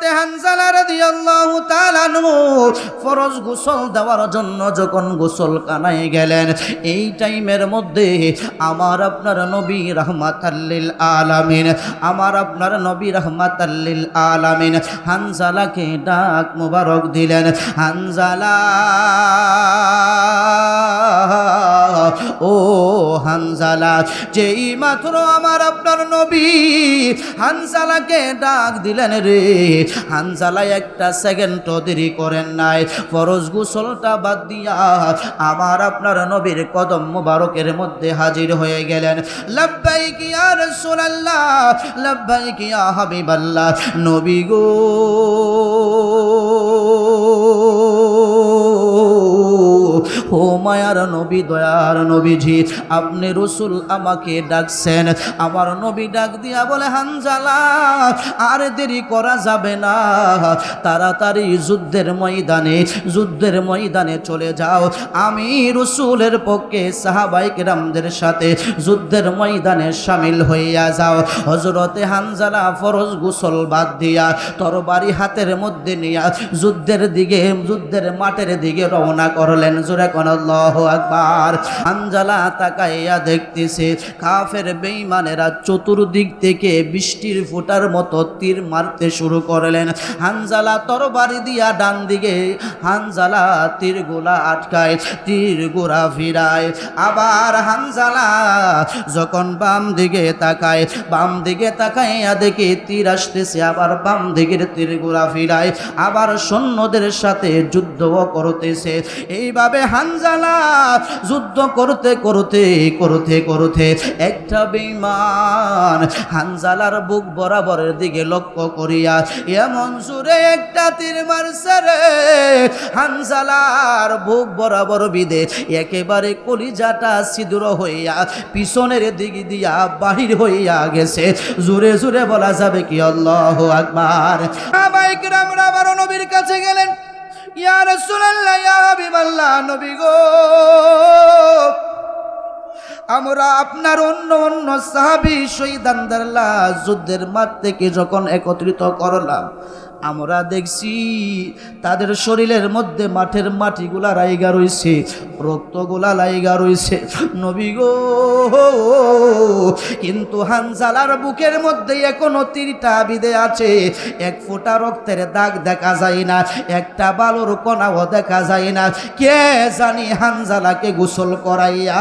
হযরতে হানজালা রাদিয়াল্লাহু তাআলা আনহু ফরজ গোসল দেওয়ার জন্য যখন গোসলখানায় গেলেন, এই টাইমের মধ্যে আমার আপনার নবী রাহমাতাল লিল আলামিন, আমার আপনার নবী রাহমাতাল লিল আলামিন হানজালাকে ডাক মোবারক দিলেন। হানজালা, ও হানজালা। যেই মাত্র আমার আপনার নবী হানজালাকে ডাক দিলেন রে, হানজালা একটা সেকেন্ডও দেরি করেন নাই, ফরজ গোসলটা বাদ দিয়া আমার আপনার নবীর কদম মুবারকের মধ্যে হাজির হয়ে গেলেন। লাব্বাইক ইয়া রাসূলুল্লাহ, লাব্বাইক ইয়া হাবিবাল্লাহ। নবী গো, ও মায়ার নবী, দয়ার নবীজি, আপনি রসুল আমাকে ডাকছেন। আমার নবী ডাক দিয়া বলে, হানজালা আর দেরি করা যাবে না, তাড়াতাড়ি যুদ্ধের ময়দানে চলে যাও। আমি রসুলের পক্ষে সাহাবায়ে কেরামদের সাথে যুদ্ধের ময়দানে শামিল হইয়া যাও। হযরতে হানজালা ফরজ গোসল বাদ দিয়া তরবারি হাতের মধ্যে নিয়া যুদ্ধের মাঠের দিকে রওনা করলেন। জোরে কোন আল্লাহু আকবার। হানজালা তাকাইয়া দেখতেছে কাফের বেঈমানেরা চতুর্দিক থেকে বৃষ্টির ফোঁটার মতো তীর মারতে শুরু করলেন। হানজালা তরবারি দিয়া ডান দিকে হানজালা তীরগুলা আটকায়, তীর গোড়া ফিরায়। আবার হানজালা যখন বাম দিকে তাকাইয়া দেখে তীর আসতেছে, আবার বাম দিকের তীর গোড়া ফিরায়, আবার সৈন্যদের সাথে যুদ্ধও করতেছে। এইভাবে হানজালা যুদ্ধ করতে একটা বেঈমান হানজালার বুক বরাবরের দিকে লক্ষ্য করিয়া এমন জোরে একটা তীর মারছে রে, হানজালার বুক বরাবর বিদে একেবারে কলিজাটা ছিদ্র হইয়া পিছনের দিক দিয়া বাহির হইয়া গেছে। জোরে জোরে বলা যাবে কি আল্লাহু আকবার। সাহাবায়ে কেরামরা আবার নবীর কাছে গেলেন, ইয়া রাসূলুল্লাহ, ইয়া হাবিবাল্লাহ, নবী গো, আমরা আপনার অন্য সাহাবী শহীদানদের লাশ যুদ্ধের মাঠ থেকে যখন একত্রিত করলাম, আমরা দেখছি তাদের শরীরের মধ্যে মাঠের মাটিগুলা লাইগা রইছে, রক্তগুলা লাইগা রইছে নবী গো। কিন্তু হানজালার বুকের মধ্যে এখনো তীরটা বিঁধে আছে, এক ফোঁটা রক্তের দাগ দেখা যায় না, একটা বালুর কণাও দেখা যায় না। কে জানি হানজালাকে গোসল করাইয়া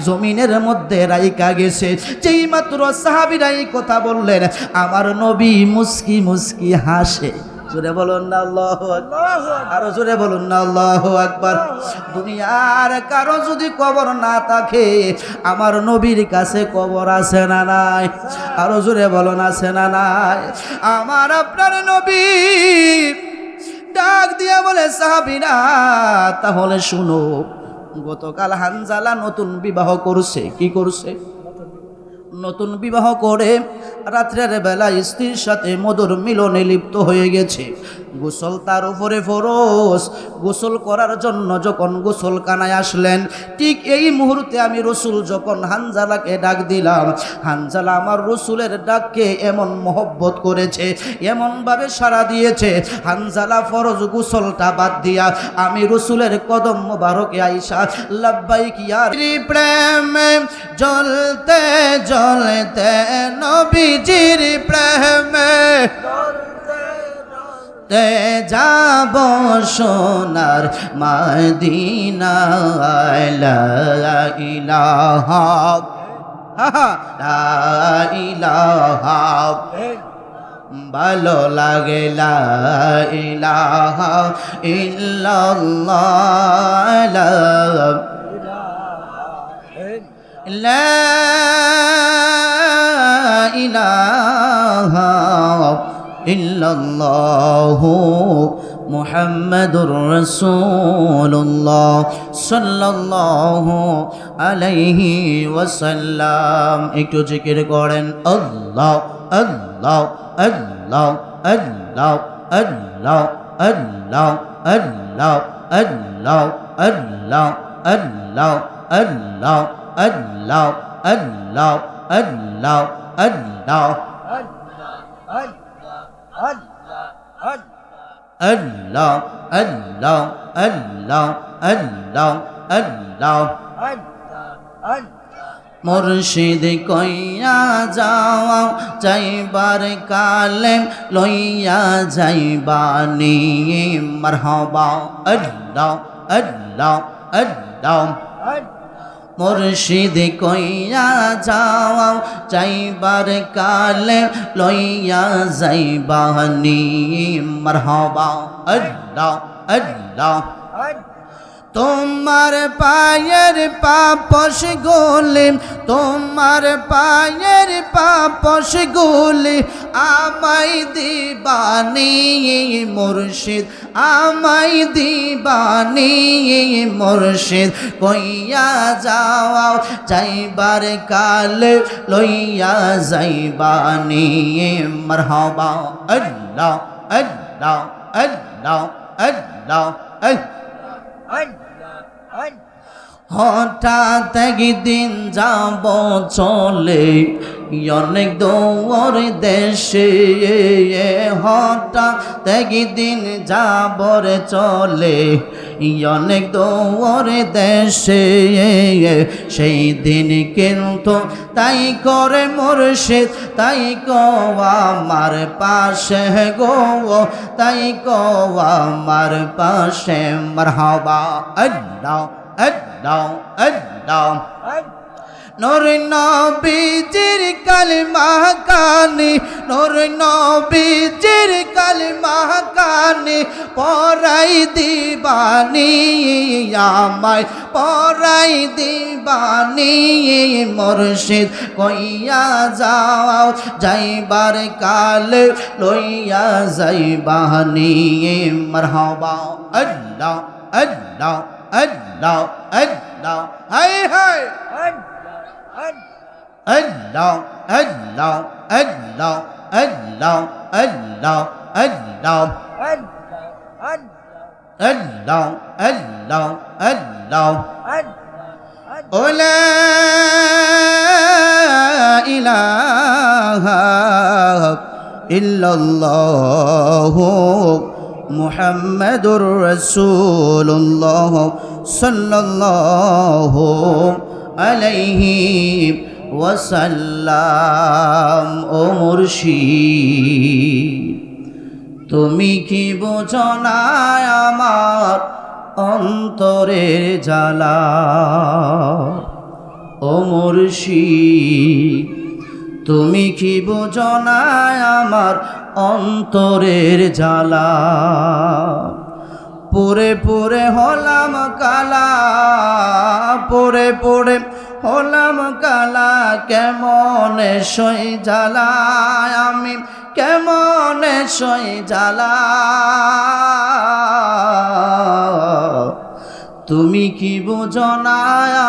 জমিনের মধ্যে রাইকা গেছে। যেই মাত্র সাহাবীরা এই কথা বললেন, আমার নবী মুস্কি মুস্কি হাসে। জোরে বলুন না আল্লাহু আকবার, আরো জোরে বলুন না আল্লাহু আকবার। দুনিয়ার কারো যদি কবর না থাকে, আমার নবীর কাছে কবর আছে না নাই? আরো জোরে বলুন আছে না নাই? আমার আপনার নবী ডাক দিয়া বলে, সাহাবীরা তাহলে শুনো, গতকাল হানজালা নতুন বিবাহ করছে। কি করছে? নতুন বিবাহ করে রাত্রের বেলা স্ত্রীর সাথে মধুর মিলনে লিপ্ত হয়ে গেছে। গোসল তার উপরে ফরজ। গোসল করার জন্য যখন গোসলখানায় আসলেন, ঠিক এই মুহূর্তে আমি রসুল যখন হানজালাকে ডাক দিলাম, হানজালা আমার রসুলের ডাককে এমন মহব্বত করেছে, এমনভাবে সাড়া দিয়েছে, হানজালা ফরজ গোসলটা বাদ দিয়া আমি রসুলের কদম মোবারকে আইসা লাব্বাইক ইয়া প্রেমে জ্বলতে জ্বলতে নবীজির প্রেমে তে যাব সোনার মদিনা। লা ইলাহা লা ইলাহা ভালো লাগে, লা ইলাহা ইল্লাল্লাহ, লা ইলাহা ইল্লাল্লাহু মুহাম্মাদুর রাসূলুল্লাহ সাল্লাল্লাহু আলাইহি ওয়াসাল্লাম। একটু জিকির করেন, আল্লাহ আল্লাহ আল্লাহ আল্লাহ আল্লাহ আল্লাহ আল্লাহ আল্লাহ আল্লাহ আল্লাহ আল্লাহ আল্লাহ আল্লাহ আল্লাহ আল্লাহ আল্লাহ আল্লাহ আল্লাহ আল্লাহ আল্লাহ মুর্শিদ কইয়া যাও যাইবার কালে লইয়া যাইবানি মারহাবা আল্লাহ আল্লাহ আল্লাহ মুর্শিদ কইয়া যাও যাইবার কালে লইয়া যাইবানি মারহাবা আল্লাহ আল্লাহ তোমার পায়ের পাপস গোলে তোমার পায়ের পাপস গোলে আমায় দিবানি মুর্শিদ আমায় দিবানি মুর্শিদ কইয়া যাও যাইবার কালে লইয়া যাইবানি মারহাবা আল্লাহ আল্লাহ আল্লাহ আল্লাহ হঠাৎ একদিন যাব চলে অনেক দৌর দেশে হঠাৎ একদিন যাবর চলে অনেক দৌর দেশে সেই দিন কিন্তু তাই করে মুর্শিদ তাই কো আমার পাশে গো তাই কো আমার পাশে মারহাবা আল্লাহ আল্লাহ আল্লাহ নূর নবীজির কালিমা কানে নূর নবীজির কালিমা কানে পরাই দিবানি আমায় পরাই দিবানি মুর্শিদ কইয়া যাও যাইবার কালে লইয়া যাইবানি মারহাবা আল্লাহ আল্লাহ আল্লাহ আল্লাহ হাই হাই আল্লাহ আল্লাহ আল্লাহ আল্লাহ আল্লাহ আল্লাহ আল্লাহ আল্লাহ আল্লাহ ওলা ইলাহা ইল্লাল্লাহু মুহাম্মাদুর রাসূলুল্লাহ সাল্লাল্লাহু আলাইহি ওয়াসাল্লাম ও মুর্শিদ তুমি কি বোঝো না আমার অন্তরের জ্বালা ও মুর্শিদ তুমি কি বোঝো না আমার অন্তরের জ্বালা পুরে পুরে হলাম কালা পুরে পুরে হলাম কালা কেমন সই জ্বালা আমি কেমন সই জ্বালা তুমি কি বোঝো না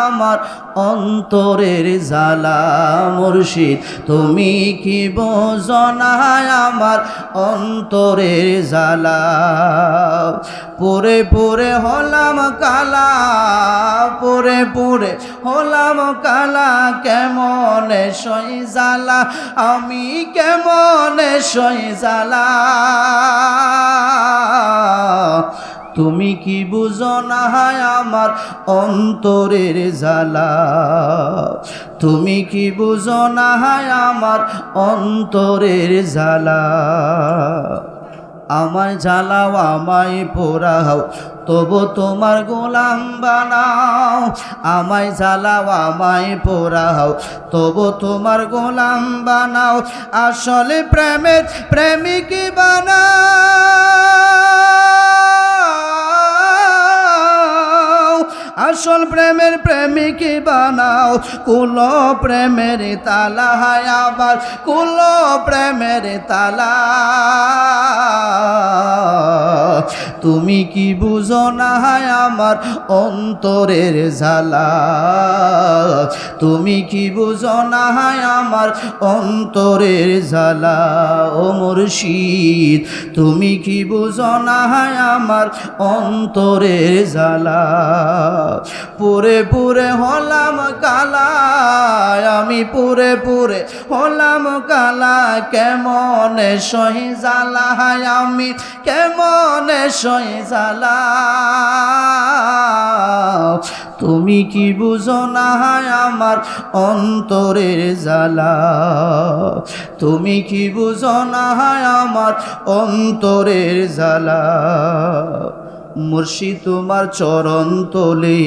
আমার অন্তরের জ্বালা মুর্শিদ তুমি কি বোঝো না আমার অন্তরের জ্বালা পুরে পুরে হলাম কালা পুরে পুরে হলাম কালা কেমন সই জ্বালা আমি কেমন সই জ্বালা তুমি কি বুঝো না আমার অন্তরের জ্বালা তুমি কি বুঝো না আমার অন্তরের জ্বালা আমায় জ্বালাও আমায় পোড়াও তবু তোমার গোলাম বানাও আমায় জ্বালাও আমায় পোড়াও তবু তোমার গোলাম বানাও আসলে প্রেমের প্রেমিক বানাও আসল প্রেমের প্রেমিক বানাও কুল প্রেমের তালা আবার কুল প্রেমের তালা তুমি কি বুঝো না আমার অন্তরের জ্বালা, তুমি কি বুঝো না আমার অন্তরের জ্বালা। ও মুর্শিদ তুমি কি বুঝো না আমার অন্তরের জ্বালা। পুরে পুরে হলাম কালা, আমি পুরে পুরে হলাম কালা, কেমনে সহি জ্বালা, আমি কেমনে সহি জ্বালা। তুমি কি বুঝো না আমার অন্তরের জ্বালা, তুমি কি বুঝো না আমার অন্তরের জ্বালা। মুর্শিদ তোমার চরণ তোলে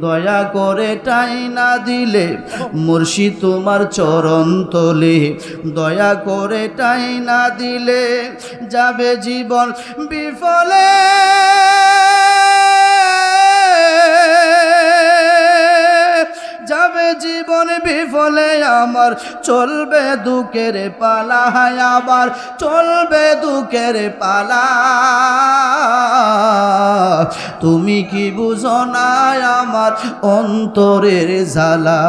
দয়া করে টাই না দিলে, মুর্শিদ তোমার চরণ তোলে দয়া করে টাই না দিলে, যাবে জীবন বিফলে, যাবে জীবন বিফলে আমার, চলবে দুঃখের পালা, আবার চলবে দুঃখের পালা। তুমি কি বুঝো না আমার অন্তরের জ্বালা।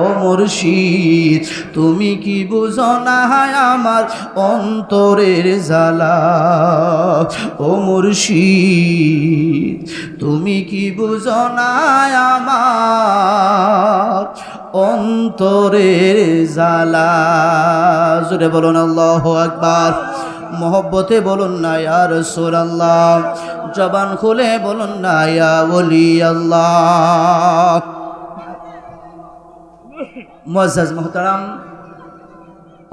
ও মুর্শিদ তুমি কি বুঝো না আমার অন্তরের জ্বালা। ও মুর্শিদ তুমি কি বুঝো না আমার অন্তরের জ্বালা। জোরে বলুন আল্লাহু আকবার, মোহব্বতে বলুন না ইয়া রাসূলুল্লাহ, জবান খুলে বলুন না ইয়া ওলি আল্লাহ। মুআজ্জাজ মুহতারাম,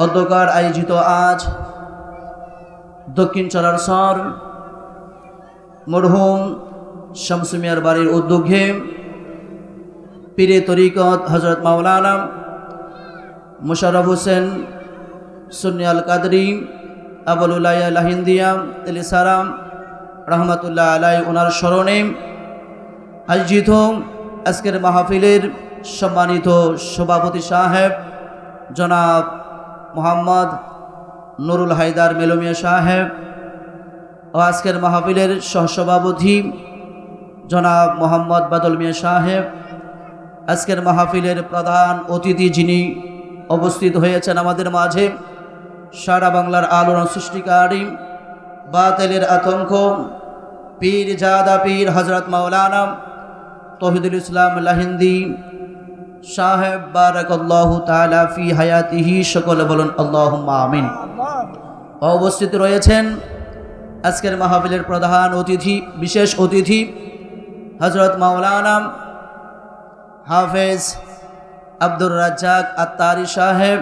অধ্যকার আয়োজিত আজ দক্ষিণ চরারসর মরহুম শামসু মিয়ার বাড়ির উদ্যোগে পীরে তরিকত হযরত মাওলানা মুশাররফ হোসেন সুন্নি আল কাদরি আবুল উলাইয়া লাহিন্দিয়া তেলিসারাম রহমতুল্লাহ আলাই ওনার স্মরণে আয়োজিত আজকের মাহফিলের সম্মানিত সভাপতি সাহেব জনাব মোহাম্মদ নুরুল হায়দার মেলমিয়া সাহেব ও আজকের মাহফিলের সহসভাপতি জনাব মোহাম্মদ বাদল মিয়া সাহেব, আজকের মাহফিলের প্রধান অতিথি যিনি উপস্থিত হয়েছেন আমাদের মাঝে, সারা বাংলার আলোড়ন সৃষ্টিকারী, বাতিলের আতঙ্ক, পীর জাদা পীর হযরত মাওলানা তৌহিদুল ইসলাম লাহিন্দি সাহেব বারাকাল্লাহু তাআলা ফি হায়াতিহি, সকলে বলুন আল্লাহুম্মা আমিন। উপস্থিত রয়েছেন আজকের মাহফিলের প্রধান অতিথি, বিশেষ অতিথি হযরত মাওলানা হাফেজ আব্দুর রাজ্জাক আত্তারি সাহেব।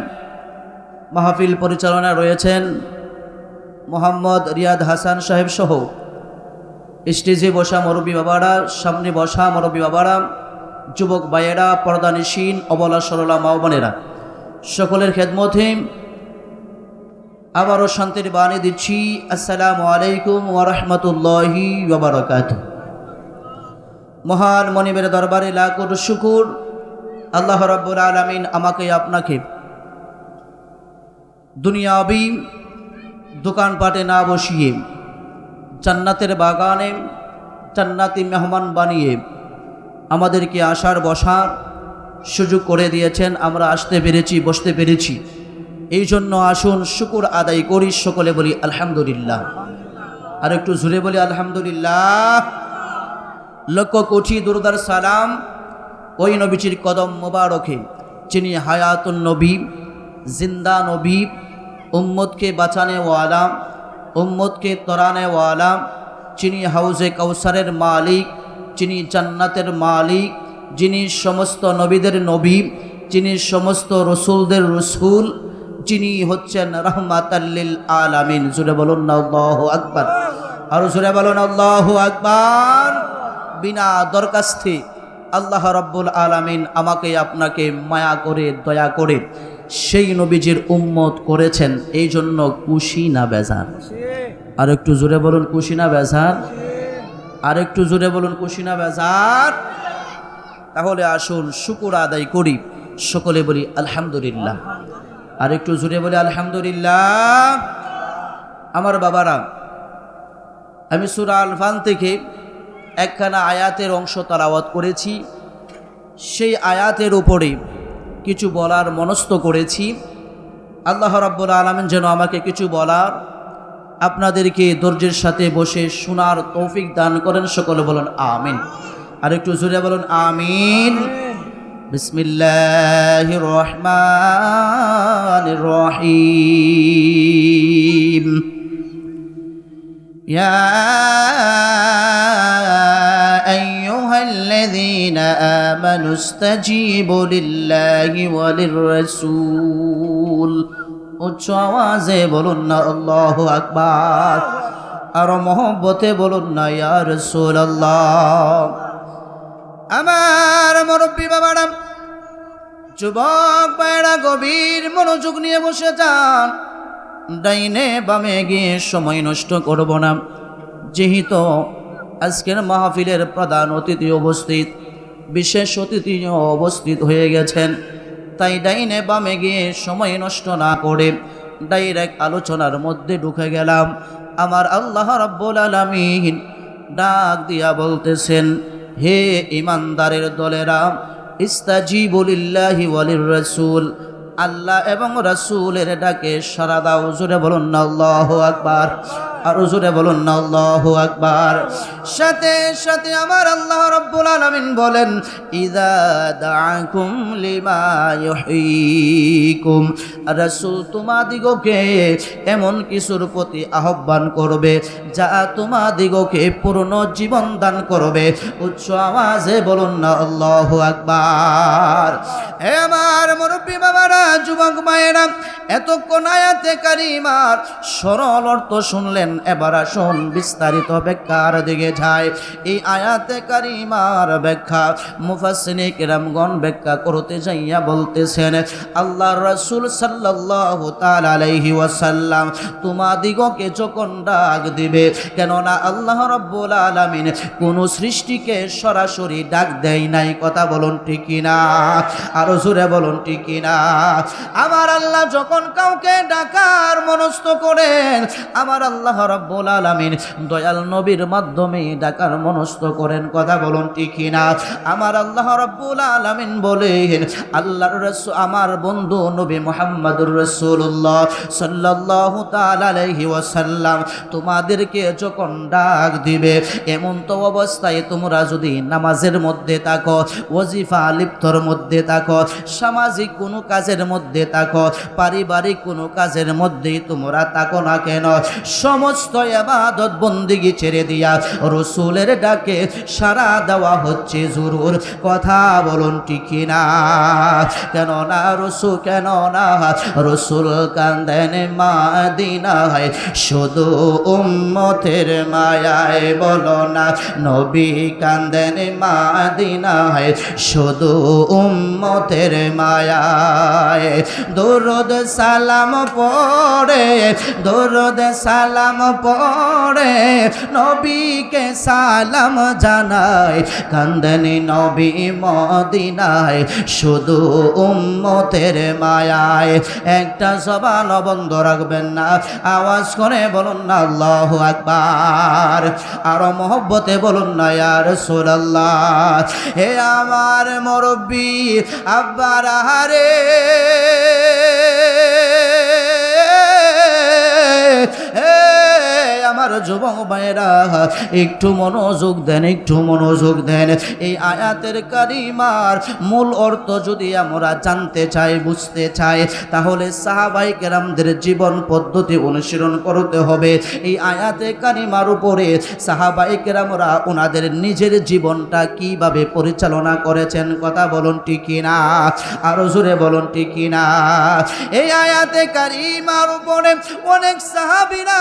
মাহফিল পরিচালনায় রয়েছেন মোহাম্মদ রিয়াদ হাসান সাহেব সহ স্টেজে বসা মুরব্বী বাবারা, সামনে বসা মুরব্বী বাবারা, যুবক ভাইয়েরা, পর্দানিশীন অবলা সরলা মা বোনেরা, সকলের খেদমতে আবারও শান্তির বাণী দিচ্ছি। আসসালামু আলাইকুম ওয়া রাহমাতুল্লাহি ওয়া বারাকাতুহু। মহান মনিবের দরবারে লাখ কোটি শুকর, আল্লাহ রাব্বুল আলামিন আমাকে আপনাকে দুনিয়াবি দোকানপাটে না বসিয়ে জান্নাতের বাগানে জান্নাতি মেহমান বানিয়ে আমাদেরকে আসার বসার সুযোগ করে দিয়েছেন। আমরা আসতে পেরেছি, বসতে পেরেছি, এই জন্য আসুন শুকর আদায় করি, সকলে বলি আলহামদুলিল্লাহ। আর একটু জোরে বলি আলহামদুলিল্লাহ। লক্ষ কোটি দুরুদার সালাম ওই নবীজির কদম মোবারকে যিনি হায়াতুন নবী, জিন্দা নবী, উম্মতকে বাঁচানে ওয়ালা, উম্মতকে তরানে ওয়ালা, যিনি হাউজে কাউসারের মালিক, যিনি জান্নাতের মালিক, যিনি সমস্ত নবীদের নবী, যিনি সমস্ত রসুলদের রসুল, যিনি হচ্ছেন রাহমাতাল লিল আলামিন। জোরে বলুন না আল্লাহু আকবার, আর জোরে বলুন আল্লাহু আকবার। বিনা দরখাস্তে আল্লাহ রাব্বুল আলামিন আমাকে আপনাকে মায়া করে দয়া করে সেই নবীজির উম্মত করেছেন, এই জন্য খুশি না বেজার? আর একটু জোরে বলুন খুশি না বেজার? আর একটু জোরে বলুন খুশি না বেজার? তাহলে আসুন শুকর আদায় করি, সকলে বলি আলহামদুলিল্লাহ। আর একটু জোরে বলি আলহামদুলিল্লাহ। আমার বাবারা, আমি সূরা আল ফাল থেকে একখানা আয়াতের অংশ তেলাওয়াত করেছি। সেই আয়াতের উপরে কিছু বলার মনস্থ করেছি। আল্লাহ রাব্বুল আলামিন যেন আমাকে কিছু বলার, আপনাদেরকে ধৈর্যের সাথে বসে শোনার তৌফিক দান করেন। সকলে বলুন আমিন। আর একটু জোরে বলুন আমিন। বিসমিল্লাহির রহমানির রহিম। ইয়া আইয়ুহাল্লাযীনা আমানু ইসতাজীবু লিল্লাহি ওয়া লির-রাসূল। উচ্চ আওয়াজে বলুন না আল্লাহু আকবার। আর মহব্বতে বলুন না ইয়া রাসূলুল্লাহ। আমার মুরব্বী বাবারা, যুবক ভাইরা, গভীর মনোযোগ নিয়ে বসে যান। ডাইনে বামে গিয়ে সময় নষ্ট করব না। যেহেতু আজকের মাহফিলের প্রধান অতিথি উপস্থিত, বিশেষ অতিথি উপস্থিত হয়ে গেছেন, তাই ডাইনে বামে গিয়ে সময় নষ্ট না করে ডাইরেক্ট আলোচনার মধ্যে ঢুকে গেলাম। আমার আল্লাহ রাব্বুল আলামিন ডাক দিয়া বলতেছেন, হে ইমানদারের দলেরা, ইস্তাজিবু লিল্লাহি ওয়া লির-রাসূল। আল্লাহ এবং রাসূলের ডাকে সাড়া দাও। জোরে বলুন না আল্লাহু আকবার। আর জোরে বলুন না আল্লাহু আকবার। সাথে সাথে আমার আল্লাহ রাব্বুল আলামিন বলেন, ইযা দাআকুম লিমা ইউহয়িকুম। রাসূল তোমাদিগকে এমন কিছুর প্রতি আহ্বান করবে যা তোমাদিগকে পূর্ণ জীবন দান করবে। উচ্চ আওয়াজে বলুন না আল্লাহু আকবার। হে আমার মুরব্বী বাবারা, যুবক মায়েরা, এতক্ষণ আয়াতে কারিমার সরল অর্থ শুনলেন। এবার আসুন বিস্তারিত ব্যাখ্যার দিকে যায়। এই আয়াতে কারিমার ব্যাখ্যা মুফাসসিরিনে কিরামগণ ব্যাখ্যা করতে যাইয়া বলতেছেন, আল্লাহর রাসূল সাল্লাল্লাহু তাআলা আলাইহি ওয়াসাল্লাম তোমাদিগকে যখন ডাক দিবে, কেননা আল্লাহ রাব্বুল আলামিন কোন সৃষ্টিকে সরাসরি ডাক দেয় নাই। কথা বলুন ঠিক কিনা? আরো জোরে বলুন ঠিক কিনা? আমার আল্লাহ যখন কাউকে ডাকার মনস্থ করেন, আমার আল্লাহ রাব্বুল আলামিন দয়াল নবীর মাধ্যমে ডাকার মনস্থ করেন। কথা বলুন ঠিক কিনা? আমার আল্লাহ রাব্বুল আলামিন বলেন, আল্লাহর রাসূল আমার বন্ধু নবী মুহাম্মদুর রাসূলুল্লাহ সাল্লাল্লাহু তাআলা আলাইহি ওয়াসাল্লাম তোমাদেরকে যখন ডাক দিবে, এমন তো অবস্থায় তোমরা যদি নামাজের মধ্যে থাকো, ওয়াজিফা লিপ্তর মধ্যে থাকো, সামাজিক কোনো কাজের মধ্যে থাকো, পারিবারিক কোনো কাজের মধ্যেই তোমরা থাকো না কেন, সমস্ত ইবাদত বন্দেগী ছেড়ে দিয়া রাসূলের ডাকে সাড়া দেওয়া হচ্ছে জরুর। কথা বলুন ঠিক কিনা? কেননা রাসূল কান্দেন মদিনায় শুধু উম্মতের মায়ায়। বলো না, নবী কান্দেন মদিনায় শুধু উম্মতের মায়ায়। দরুদ সালাম পড়ে, দরুদ সালাম পড়ে নবীকে সালাম জানায়। কান্দেন নবী মদিনায় শুধু উম্মতের মায়ায়। একটা জবান বন্ধ রাখবেন না, আওয়াজ করে বলুন না আল্লাহু আকবার। আর মহব্বতে বলুন না ইয়া রাসূলুল্লাহ। হে আমার মুরব্বী আব্বার আহারে, আমার যুবক ভাইরা, একটু মনোযোগ দেন, একটু মনোযোগ দেন। এই আয়াতের কারিমার মূল অর্থ যদি আমরা জানতে চাই, বুঝতে চাই, তাহলে সাহাবায়ে কেরামদের জীবন পদ্ধতি অনুসরণ করতে হবে। এই আয়াতে কারিমার উপরে সাহাবায়ে কেরামরা ওনাদের নিজের জীবনটা কিভাবে পরিচালনা করেছেন। কথা বলুন ঠিক কিনা? আরো জোরে বলুন ঠিক কিনা? এই আয়াতে কারিমার উপরে অনেক সাহাবীরা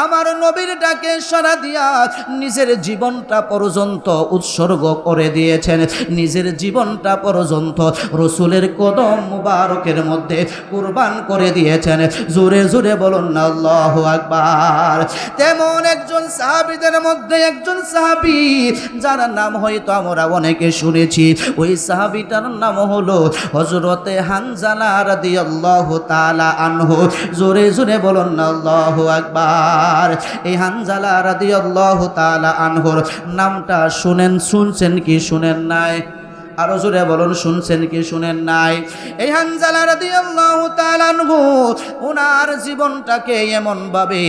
আমার নবীর ডাকে সাড়া দিয়া নিজের জীবনটা পর্যন্ত উৎসর্গ করে দিয়েছেন, নিজের জীবনটা পর্যন্ত রাসূলের কদম মুবারকের মধ্যে কুরবান করে দিয়েছেন। জোরে জোরে বলুন না আল্লাহু আকবার। তেমন একজন সাহাবীদের মধ্যে একজন সাহাবী, যার নাম হয়তো আমরা অনেকে শুনেছি। ওই সাহাবীটার নাম হলো হযরতে হানজালা রাদিয়াল্লাহু তাআলা আনহু। জোরে জোরে বলুন না আল্লাহু আকবার। এই হানজালা রাদিয়াল্লাহু তাআলা আনহুর নামটা শুনছেন কি শুনেন নাই? আরো জোরে বলুন, শুনছেন কি শুনেন নাই? এই হানজালা রাদিয়াল্লাহু তাআলা আনহু ওনার জীবনটাকে এমন ভাবে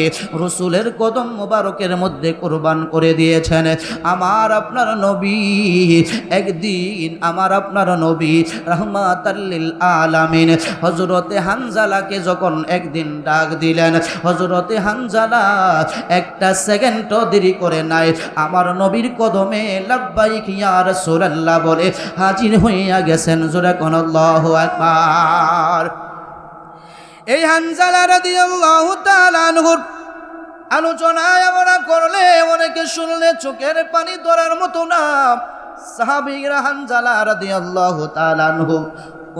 রাসূলের কদম মোবারকের মধ্যে কুরবান করে দিয়েছেন। আমার আপনার নবী একদিন, আমার আপনার নবী রাহমাতাল লিল আলামিন হযরতে হানজালাকে যখন একদিন ডাক দিলেন, হযরতে হানজালা একটা সেকেন্ডও দেরি করে নাই আমার নবীর কদমে লাব্বাইক ইয়া রাসূলুল্লাহ বলে হাজির হইয়া গেছেন। জোরে কোন আল্লাহু আকবার। এই হানজালা রাদিয়াল্লাহু তাআলা আনহুর আলোচনায় আমরা করলে, অনেকে শুনলে চোখের পানি ধরার মতো না। সাহাবীরা হানজালা রাদিয়াল্লাহু তাআলা আনহু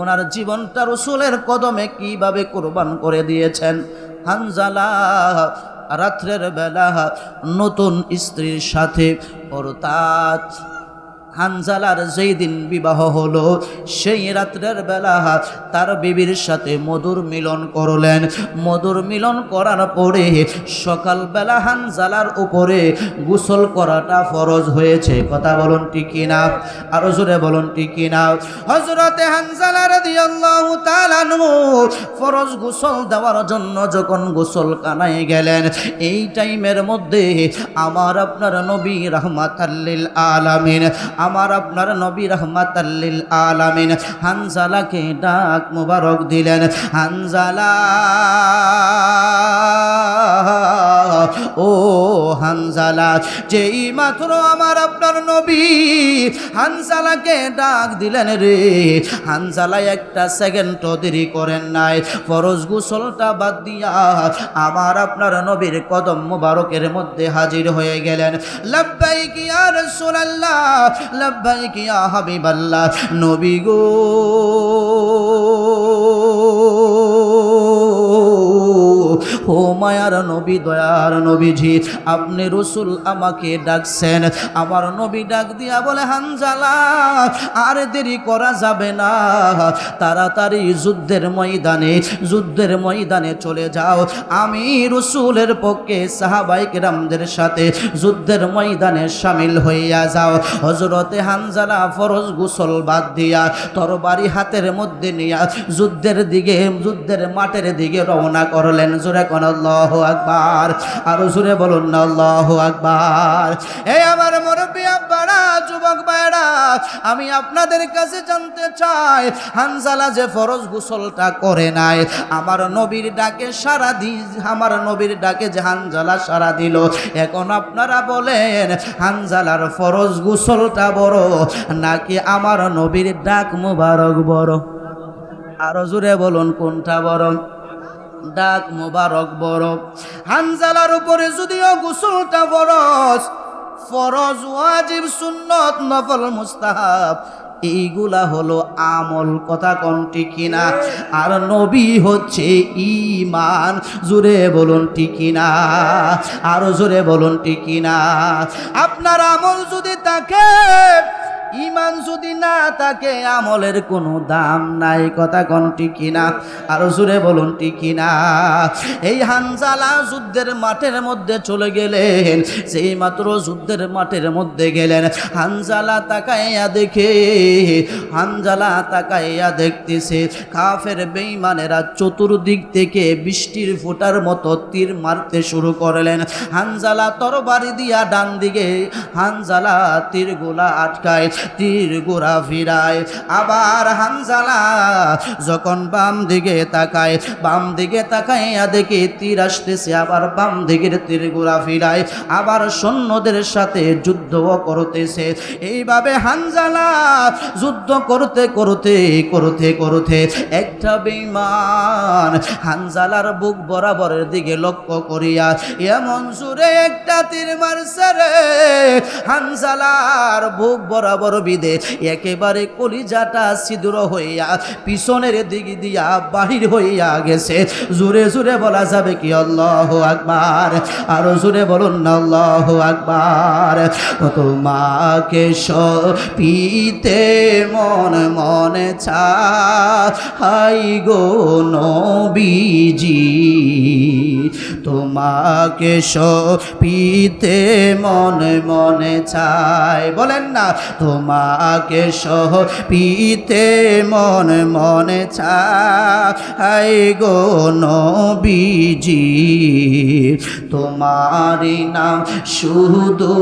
ওনার জীবনটা রাসূলের কদমে কিভাবে কুরবান করে দিয়েছেন। হানজালা রাত্রের বেলা নতুন স্ত্রীর সাথে, অর্থাৎ হানজালার যেই দিন বিবাহ হলো সেই রাত্রের বেলা তার বিবির সাথে মধুর মিলন করলেন। মধুর মিলন করার পরে সকালবেলা হানজালার উপরে গোসল করাটা ফরজ হয়েছে। কথা বলুন ঠিক কিনা? আরো জোরে বলুন ঠিক কিনা? হযরতে হানজালা রাদিয়াল্লাহু তাআলা আনহু ফরজ গোসল দেওয়ার জন্য যখন গোসলখানায় গেলেন, এই টাইমের মধ্যে আমার আপনার নবী রাহমাতাল লিল আলামিন, আমার আপনার নবী রাহমাতাল লিল আলামিন হানজালাকে ডাক মোবারক দিলেন। হানজালা, ও হানজালা। যেই মাত্র আমার আপনার নবী হানজালাকে ডাক দিলেন রে, হানজালা একটা সেকেন্ডও দেরি করেন নাই, ফরজ গোসলটা বাদ দিয়া আমার আপনার নবীর কদম মোবারকের মধ্যে হাজির হয়ে গেলেন। লাব্বাইক ইয়া রাসূলুল্লাহ, লাব্বাইক ইয়া হাবিবাল্লাহ। নবী গো, ও মায়ার নবী, দয়ার নবীজি, আপনি রাসূল আমাকে ডাকছেন। আমার নবী ডাক দিয়া বলে, হানজালা আর দেরি করা যাবে না, তাড়াতাড়ি যুদ্ধের ময়দানে চলে যাও। আমি রাসূলের পক্ষে সাহাবায়ে কেরামদের সাথে যুদ্ধের ময়দানে শামিল হইয়া যাও। হযরতে হানজালা ফরজ গোসল বাদ দিয়া তরবারি হাতের মধ্যে নিয়া যুদ্ধের মাঠের দিকে রওনা করলেন। জোরে কোন আল্লাহু আকবার। আরো জোরে বলুন না আল্লাহু আকবার। এই আমার মুরব্বি আব্বারা, যুবক ভাইরা, আমি আপনাদের কাছে জানতে চাই, হানজালা যে ফরজ গোসলটা করে নাই, আমার নবীর ডাকে যে হানজালা সাড়া দিল, এখন আপনারা বলেন হানজালার ফরজ গোসলটা বড় নাকি আমার নবীর ডাক মুবারক বড়? আরো জোরে বলুন কোনটা বড়? ডাক মুবারক বড়। হানজালার উপরে যদিও গোসলটা ফরজ, ওয়াজিব, সুন্নত, নফল, মুস্তাহাব, এইগুলা হলো আমল। কথা কোনটি কিনা? আর নবী হচ্ছে ঈমান। জোরে বলুন ঠিক কিনা? আরো জোরে বলুন ঠিক কিনা? আপনার আমল যদি থাকে, ঈমান যদি না থাকে, আমলের কোনো দাম নাই। কথা কোনটি কিনা? আরো জোরে বলুন ঠিক কিনা? এই হানজালা যুদ্ধের মাঠের মধ্যে চলে গেলেন। সেই মাত্র যুদ্ধের মাঠের মধ্যে গেলেন, হানজালা তাকাইয়া দেখতেছে কাফের বেঈমানেরা চতুর্দিক থেকে বৃষ্টির ফোঁটার মতো তীর মারতে শুরু করলেন। হানজালা তরবারি দিয়া ডান দিকে হানজালা তীরগুলা আটকায়, তীর গোড়া ফিরায়। আবার হানজালা যখন বাম দিকে তাকাইয়া দেখে তীর আসতেছে, আবার বাম দিকের তীর গোড়া ফিরায়, আবার সৈন্যদের সাথে যুদ্ধ করতেছে। এইভাবে হানজালা যুদ্ধ করতে একটা বেঈমান হানজালার বুক বরাবরের দিকে লক্ষ্য করিয়া এমন জোরে একটা তীর মারছে রে, হানজালার বুক বরাবর করবি দে একেবারে কলিজাটা ছিদ্র হইয়া পিছনের দিকে দিয়া বাহির হইয়া গেছে। জোরে জোরে বলা যাবে কি আল্লাহু আকবার? আরো জোরে বলুন না আল্লাহু আকবার। তোমাকে সপিতে মন মনে চাই গো নবীজি, তোমাকে সপিতে মনে মনে চাই। বলেন না, তোমাকে সপিতে মনে মনে চাই গো নবীজি, তোমারি নাম শুধু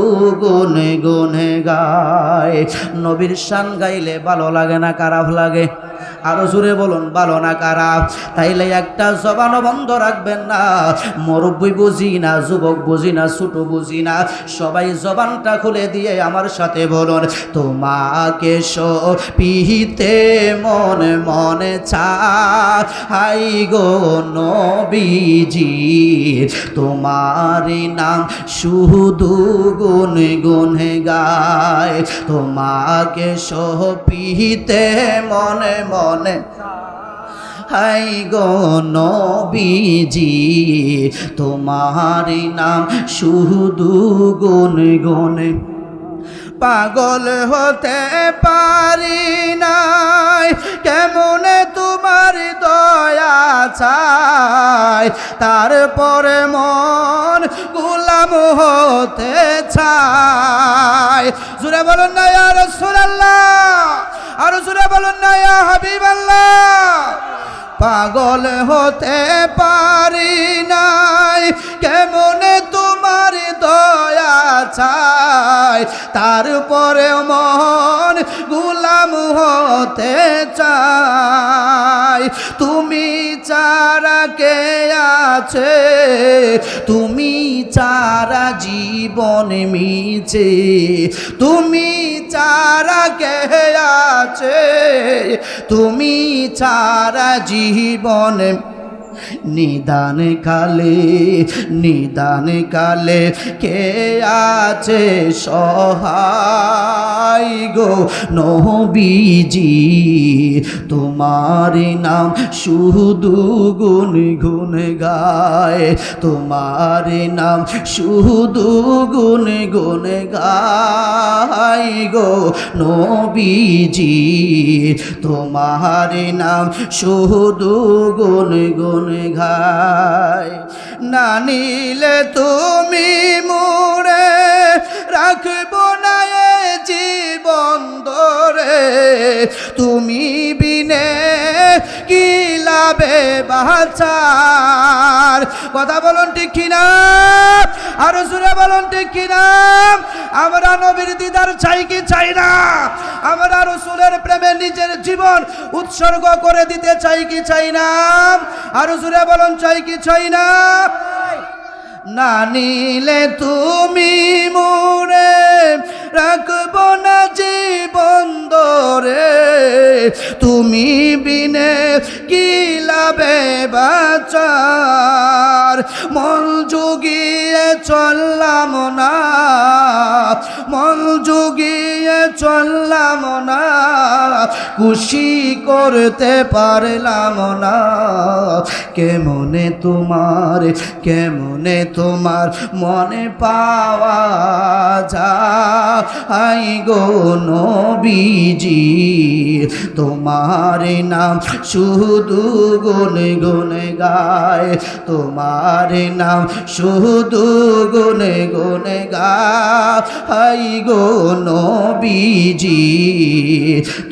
গুনে গুনে গায়। নবীর শান গাইলে ভালো লাগে না খারাপ লাগে? আরো জোরে বলুন, ভালো না খারাপ? তাইলে একটা জবানও বন্ধ রাখবেন না। মুরব্বি বুঝি না, যুবক বুঝি না, ছোট বুঝি না, সবাই জবানটা খুলে দিয়ে আমার সাথে বলুন, তোমাকে সপিতে মনে মনে চাই গো নবীজি, তোমারি নাম শুধু গুনে গুনে গায়। তোমাকে সপিতে মনে মনে হাই গো নবীজি, তোমারি নাম শুধু গুনে গুনে। পাগল হতে পারি নাই, কেমনে তোমার দয়া চাই, তারপরে মন গোলাম হতে চাই। জোরে বলুন না ইয়া রাসূলুল্লাহ, আরো জোরে বলুন না ইয়া হাবিবাল্লাহ। পাগল হতে পারি নাই, কেমনে তোমার দয়া চাই, তারপরে মন গোলাম হতে চাই। তুমি ছাড়া কে আছে, তুমি ছাড়া জীবন মিছে, তুমি ছাড়া কে আছে, তুমি ছাড়া জীবন। নিদান কালে কে আছে সহায় গো নবীজি, তোমার নাম শুধু গুন গুন গায়, তোমার নাম শুধু গুন গুন গায় গো নবীজি, তোমার নাম শুধু গুন গুন গায়। না নিলে তুমি মোরে রাখবো না এ জীবন ধরে, তুমি বিনে কি লাভে বাঁচার? কথা বলুন ঠিক কিনা? আরো জোরে বলুন ঠিক কিনা? আমরা নবীর দিদার চাই কি চাই না? আমরা রাসূলের প্রেমে নিজের জীবন উৎসর্গ করে দিতে চাই কি চাই না? আরো জোরে বলুন, চাই কি চাই না? না নিলে তুমি মোরে রাখবো না জীবন ধরে, তুমি বিনে কি লাভে বাঁচার? মন জুগিয়ে চললাম না, মন জুগিয়ে চললাম না, খুশি করতে পারলাম না। কেমনে তোমার মনে পাওয়া যায় গো নবীজি, তোমার নাম শুধু গুনে গুনে গায়, তোমার নাম শুধু গুনে গুনে গায় গো নবীজি,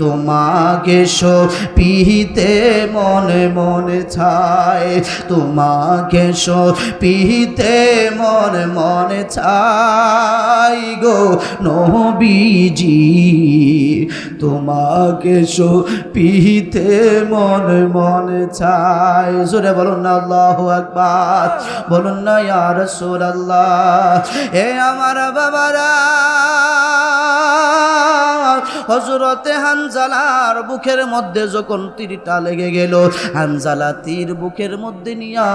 তোমাকে সপিতে মনে মনে চায়, তোমাকে সপিতে মনে মনে চাই গো নবীজি, তোমাকে সপিতে মনে মনে চাই। জোরে বলুন না আল্লাহু আকবার, বলুন না ইয়া রাসূলুল্লাহ। এ আমার বাবারা, হযরতে হানজালার বুকের মধ্যে যখন তীরটা লেগে গেল, হানজালা তীর বুকের মধ্যে নিয়া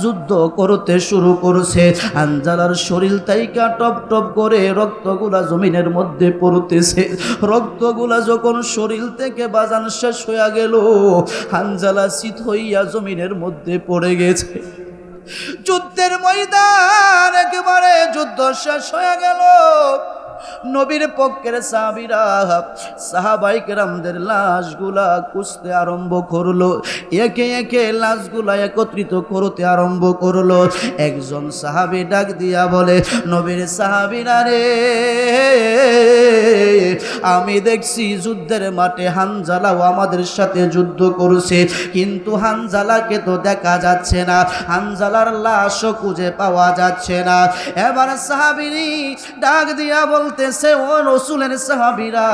যুদ্ধ করতে শুরু করছে। হানজালার শরীর থেকে টপ টপ করে রক্তগুলা জমিনের মধ্যে পড়তেছে। রক্তগুলা যখন শরীর থেকে বাজান শেষ হয়ে গেল, হানজালা চিত হইয়া জমিনের মধ্যে পড়ে গেছে। যুদ্ধের ময়দান একেবারে যুদ্ধ শেষ হয়ে গেল। নবীর পক্ষের সাহাবীরা সাহাবায়ে কেরামদের লাশগুলা কুচতে আরম্ভ করলো, একে একে লাশগুলা একত্রিত করতে আরম্ভ করলো। একজন সাহাবী ডাক দিয়া বলে, নবীর সাহাবীরা রে, আমি দেখছি যুদ্ধের মাঠে হানজালাও আমাদের সাথে যুদ্ধ করছে, কিন্তু হানজালাকে তো দেখা যাচ্ছে না, হানজালার লাশও খুঁজে পাওয়া যাচ্ছে না। এবার সাহাবীরা ডাক দিয়া বলতেছে, ও রাসূলের সাহাবীরা,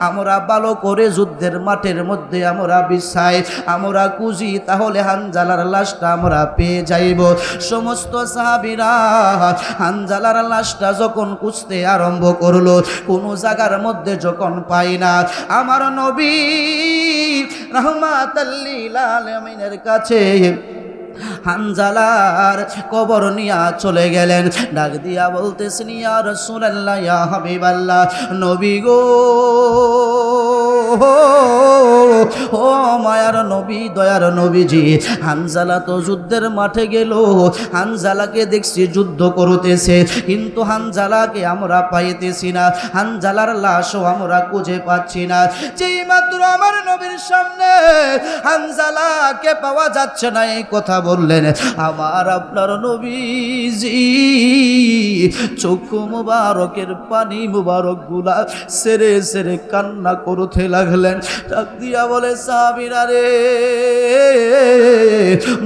আমরা ভালো করে যুদ্ধের মাঠের মধ্যে আমরা বিছাই, আমরা খুঁজি, তাহলে হানজালার লাশটা আমরা পেয়ে যাইব। সমস্ত সাহাবীরা হানজালার লাশটা যখন খুঁজতে আরম্ভ করলো, কোনো জায়গার মধ্যে যখন পাই না, আমার নবী রাহমাতাল লিল আলামিনের কাছে হানজালার কবর নিয়া চলে গেলেন। ডাক দিয়া বলতেছেন, ইয়া রাসূলুল্লাহ, ইয়া হাবিবাল্লাহ, নবী গো, ও মায়ার নবী, দয়ার নবীজি, হানজালা তো যুদ্ধের মাঠে গেল, হানজালাকে দেখছি যুদ্ধ করতেছে, কিন্তু হানজালাকে আমরা পাইতেছি না, হানজালার লাশও আমরা খুঁজে পাচ্ছি না। যেই মাত্র আমার নবীর সামনে হানজালাকে পাওয়া যাচ্ছে না এই কথা বললেন, আমার আপনার নবীজি চক্ষু মুবারকের পানি মুবারক গুলা সেরে সেরে কান্না করতে লাগলেন। ডাক দিয়া বলে, সাহাবীরা রে,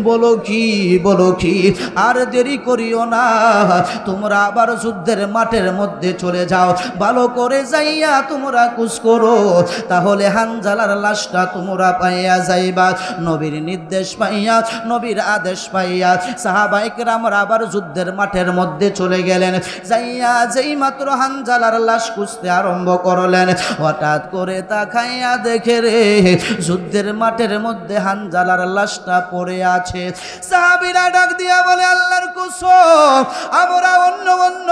বলো কি, বলো কি, আর দেরি করিও না, তোমরা আবার যুদ্ধের মাঠের মধ্যে চলে যাও, ভালো করে যাইয়া তোমরা কুচ করো, তাহলে হানজালার লাশটা তোমরা পাইয়া যাইবা। নবীর নির্দেশ পাইয়া, নবীর আদেশ পাইয়া সাহাবায়ে কেরামরা আবার যুদ্ধের মাঠের মধ্যে চলে গেলেন। যাইয়া যেই মাত্র হানজালার লাশ খুঁজতে আরম্ভ করলেন, হঠাৎ করে তাকাইয়া দেখে রে, যুদ্ধের মাঠের মধ্যে হানজালার লাশটা পড়ে আছে। সাহাবীরা ডাক দিয়া বলে, আল্লাহর কসম, আমরা অন্য অন্য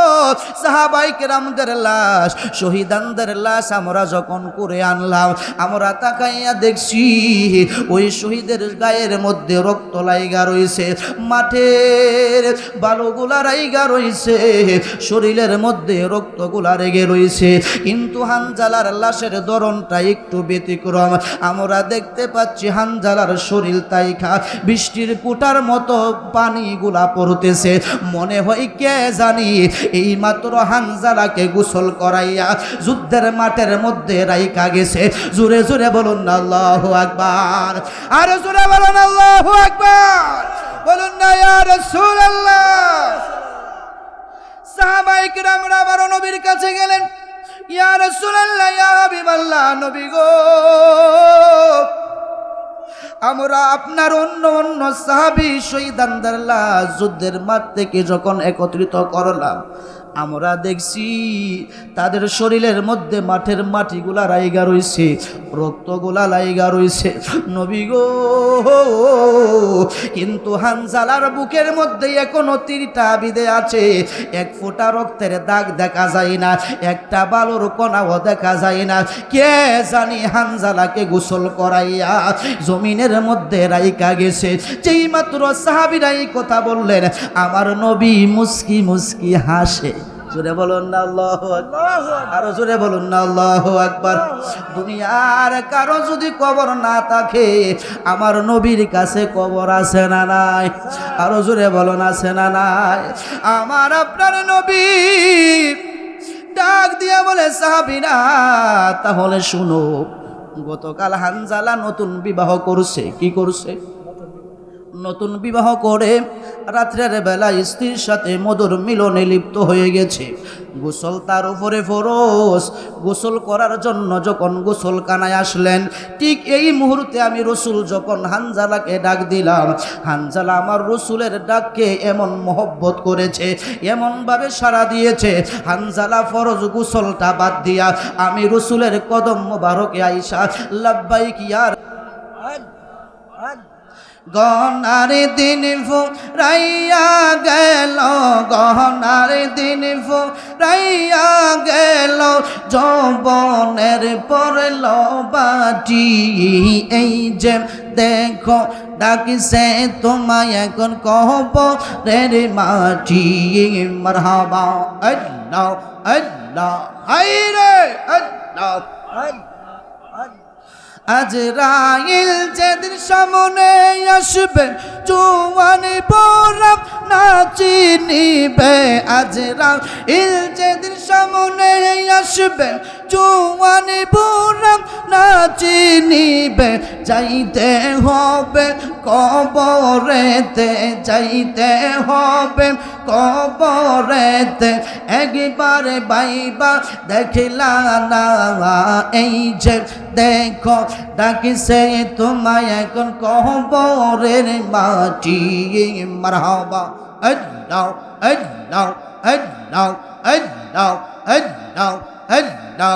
সাহাবায়ে কেরামদের লাশ, শহীদানদের লাশ আমরা যখন করে আনলাম, আমরা তাকাইয়া দেখছি ওই শহীদের গায়ের মধ্যে রক্ত লাইগা রইছে, মাঠের বালুগুলা রাইগা রইছে, শরীরের মধ্যে রক্তগুলা রেগে রইছে, কিন্তু হানজালার লাশের ধরনটা একটু ব্যতিক্রম। আমরা দেখতে পাচ্ছি হানজালার শরীর তাইখা বৃষ্টির ফুটার মতো পানিগুলা পড়তেছে, মনে হয় কে জানি এই মাত্র হানজালাকে গোসল করাইয়া যুদ্ধের মাঠের মধ্যে রাইখা গেছে। জোরে জোরে বলুন না আল্লাহু আকবার, আর জোরে বলুন আল্লাহু আকবার, বলুন না ইয়া রাসূলুল্লাহ। সাহাবায়ে কেরামরা আবার নবীর কাছে গেলেন, ইয়া রাসূলুল্লাহ, ইয়া হাবিবাল্লাহ, নবী গো, আমরা আপনার অন্য অন্য সাহাবী শহীদানদের লাশ যুদ্ধের মাঠ থেকে যখন একত্রিত করলাম, আমরা দেখছি তাদের শরীরের মধ্যে মাঠের মাটিগুলা রাইগা রইছে, রক্তগুলা লাইগা রইছে, নবী গো, কিন্তু হানজালার বুকের মধ্যে এখনো তীরটা বিঁধে আছে, এক ফোঁটা রক্তের দাগ দেখা যায় না, একটা বালুর কণাও দেখা যায় না। কে জানি হানজালাকে গোসল করাইয়া জমিনের মধ্যে রাইকা গেছে। যেই মাত্র সাহাবীরা এই কথা বললেন, আমার নবী মুস্কি মুস্কি হাসে। জোরে বলুন না আল্লাহু আকবার, আরো জোরে বলুন না আল্লাহু আকবার। দুনিয়ার কারো যদি কবর না থাকে, আমার নবীর কাছে কবর আছে না নাই? আরো জোরে বলুন, আছে না নাই? আমার আপনার নবী ডাক দিয়া বলে, সাহাবীরা তাহলে শুনো, গতকাল হানজালা নতুন বিবাহ করছে। কি করছে? নতুন বিবাহ করে রাত্রের বেলা স্ত্রীর সাথে মধুর মিলনে লিপ্ত হয়ে গেছে। গোসল তার উপরে ফরজ। গোসল করার জন্য যখন গোসলখানায় আসলেন, ঠিক এই মুহূর্তে আমি রসুল যখন হানজালাকে ডাক দিলাম, হানজালা আমার রসুলের ডাককে এমন মহব্বত করেছে, এমনভাবে সাড়া দিয়েছে, হানজালা ফরজ গোসলটা বাদ দিয়া আমি রসুলের কদম মোবারকে আইসা লাব্বাইক ইয়া গহনার দিন ফুরাইয়া গেল, গহনার দিন ফুরাইয়া গেল, যৌবনের পড়ল বাটি। এই যে দেখো ডাকিছে তোমায় এখন কবরের মাটি। মারহাবা আল্লাহ আল্লাহ হায়রে আল্লাহ। আজরাইল যেদিন সামনে আসবে, জওয়ান বড় নাচি নিবে। আজরাইল যেদিন সামনে আসবে, জওয়ান বড় নাচি নিবে। যাইতে হবে কবরেতে, যাইতে হবে কবরেতে। একবারে বাইবা দেখলা না, এই যে দেখো ডাকিছে তোমায় এখন কবরের মাটি। মারহাবা আল্লাহ আল্লাহ আল্লাহ আল্লাহ আল্লাহ আল্লাহ।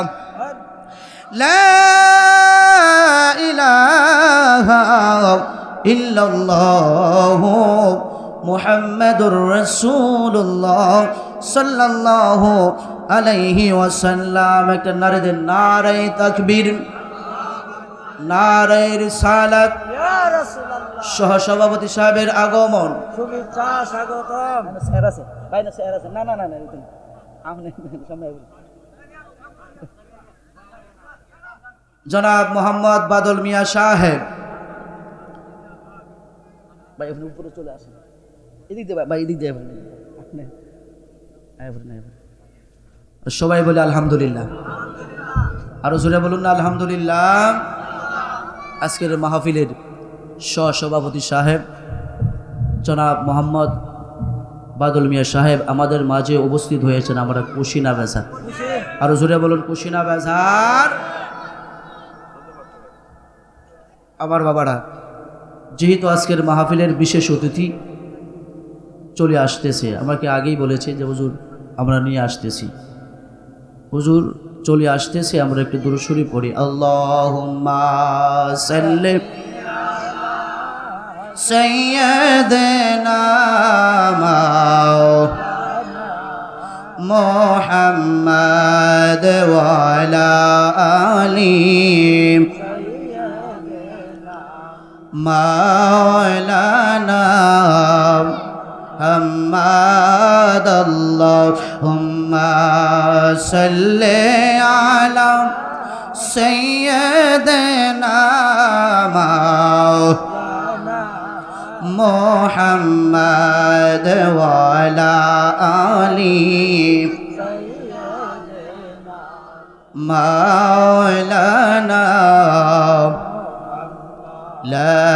লা ইলাহা ইল্লাল্লাহ মুহাম্মাদুর রাসূলুল্লাহ সাল্লাল্লাহু আলাইহি ওয়াসাল্লাম। একটা নারে দেন, নারে তাকবীর, নারে রিসালাত। ইয়া রাসূলুল্লাহ। সহসভাপতি সাহেবের আগমন, শুভেচ্ছা স্বাগতম। স্যার আছে ভাই, না স্যার আছে, না না না না আপনি সামনে। জনাব মোহাম্মদ বাদল মিয়া সাহেব ভাই উপরে চলে আসেন, এদিক দিয়ে ভাই, এদিক দিয়ে আপনি। সবাই বলে আলহামদুলিল্লাহ, আরো জোরে বলুন না আলহামদুলিল্লাহ। আজকের মাহফিলের সহসভাপতি সাহেব জনাব মোহাম্মদ বাদল মিয়া সাহেব আমাদের মাঝে উপস্থিত হয়েছেন। আমরা খুশি না বেজার? আরো জোরে বলুন খুশি না বেজার? আমার বাবারা, যেহেতু আজকের মাহফিলের বিশেষ অতিথি চলে আসতেছে, আমাকে আগেই বলেছে যে হুজুর আমরা নিয়ে আসতেছি, হুজুর চলে আসতেছে, আমরা একটু দুরূদ শরীফ পড়ি। আল্লাহুম্মা সাল্লি সাইয়্যিদানা মুহাম্মাদ ওয়া আলা আলিহি মাওলানা محمد اللهم صل على سيدنا محمد وعلى آله مولانا لا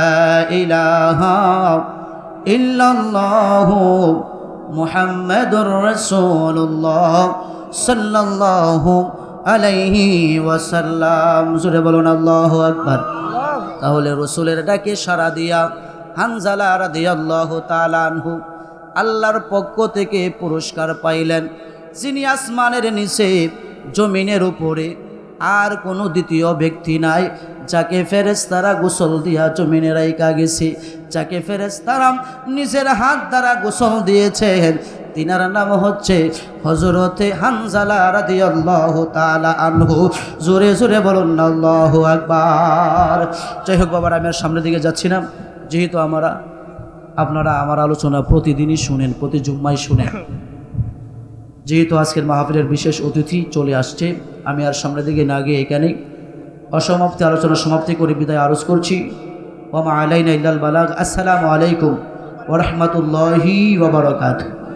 إله ইল্লাল্লাহ মুহাম্মাদুর রাসূলুল্লাহ সাল্লাল্লাহু আলাইহি ওয়াসাল্লাম। জোরে বলুন আল্লাহু আকবার। তাহলে রসুলের ডাকে সাড়া দিয়া হানজালা রাদিয়াল্লাহু তাআলা আনহু আল্লাহর পক্ষ থেকে পুরস্কার পাইলেন, যিনি আসমানের নিচে জমিনের উপরে আর কোনো দ্বিতীয় ব্যক্তি নাই, যাকে ফেরেশতারা গোসল দিয়া জমিনে রাইখা গেছে, যাকে ফেরেশতারা নিজের হাত দ্বারা গোসল দিয়েছেন, তিনার নাম হচ্ছে হযরতে হানজালা রাদিয়াল্লাহু তাআলা আনহু। জোরে জোরে বলুন না আল্লাহু আকবার। যাই হোক বাবার, আমি আর সামনের দিকে যাচ্ছি না, যেহেতু আপনারা আমার আলোচনা প্রতিদিনই শুনেন, প্রতি জুম্মায় শুনেন। যেহেতু আজকের মাহফিলের বিশেষ অতিথি চলে আসছে, আমি আর সামনের দিকে না গিয়ে এখানেই অসমাপ্তি আলোচনা সমাপ্তি করে বিদায় আরজ করছি। ওয়া মা আলাইনা ইল্লাল বালাগ। আসসালামু আলাইকুম ওয়া রাহমাতুল্লাহি ওয়া বারাকাতুহু।